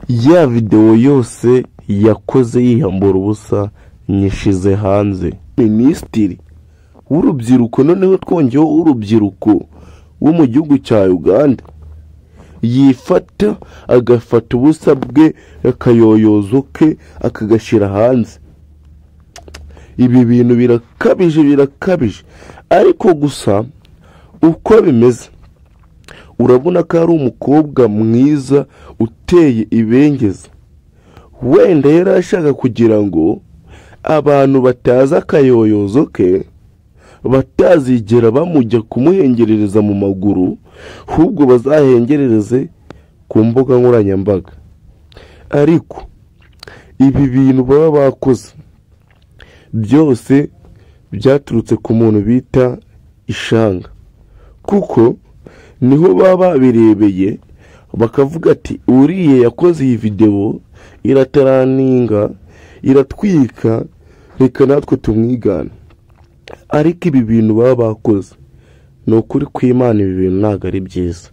ya video yose yakoze yihambura ubusa nyishize hanze. Minisitiri w'urubyiruko, noneho twongeyeho urubyiruko wo mu gihugu cya Uganda, yifata agafata ubusa bwe akayoyozo ke akagashyira hanze. Ibi bintu birakabije, ariko gusa uko bimeze urabona ko ari umukobwa mwiza uteye ibengeza. Wenda yarashaka kugira ngo abantu bataza akayoyozo ke batazigera bamujya kumuhengerereza mu maguru, ahubwo bazahengerereze ku mbuga nkoranyambaga. Ariko ibi bintu baba bakoze byose byaturutse ku muntu bita Ishanga, kuko niho baba babirebeye bakavuga ati uriye yakoze iyi video irataraninga iratwika, reka natwe tumwigana. Ariko ibi bintu baba bakoze ni ukuri kw'Imana, ibi bintu ntabwo ari byiza.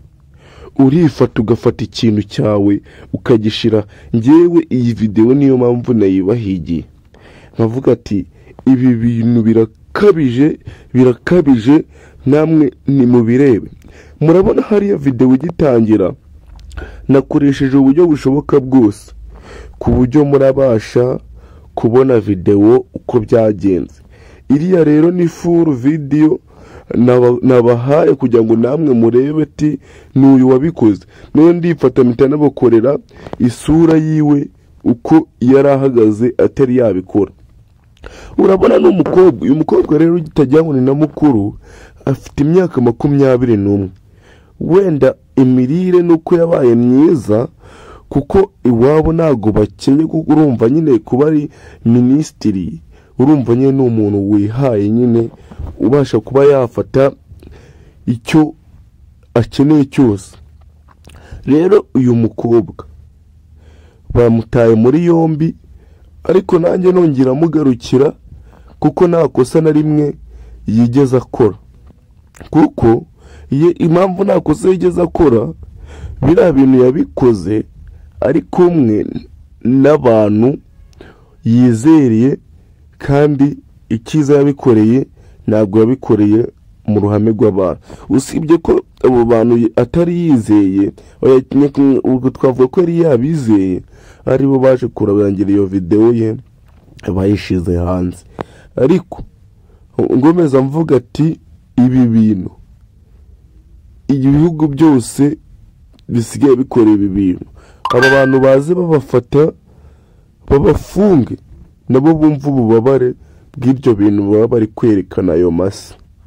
Urifata ugafata ikintu cyawe ukagishira. Njyewe iyi video niyo mpamvu nayibahigiye, nkavuga ati ibi bintu birakabije, namwe ni mubirebe. Murabona hariya video igitangira nakoresheje uburyo bushoboka bwose ku buryo murabasha kubona video uko byagenze. Iriya rero ni full video nabahaye kugira ngo namwe murebe ati n'uyu wabikoze. None ndifata mpita nabakorera isura yiwe uko yari ahagaze atari yabikora. Urabona n'umukobwa, uyu mukobwa rero gitajya ngo ni na mukuru, afite imyaka 21. Wenda imirire nuko yabaye myiza, kuko iwabo ntago bakenye, kuko urumva nyine kuba ari minisitiri, urumva nyine ni umuntu wihaye nyine ubasha kuba yafata icyo akeneye cyose. Rero uyu mukobwa bamutaye muri yombi, ariko nanjye nongera mugarukira kuko nta kosa na rimwe yigeze akora. Kuko impamvu nta kosa yigeze akora, biriya bintu yabikoze ari kumwe n'abantu yizereye, kandi icyiza yabikoreye ntabwo yabikoreye mu ruhame rw'abantu. Usibye ko abo bantu atari yizeye, ubwo twavuga ko yari yabizeye, aribo baje kurabangira iyo video ye bayishize hanze. Ariko ngomeza mvuga ati ibi bintu ibihugu byose bisigaye bikorera ibi bintu, aba bantu baze babafata babafunge, nabo bumva ububabare bw'ibyo bintu baba bari kwerekana ayo masa.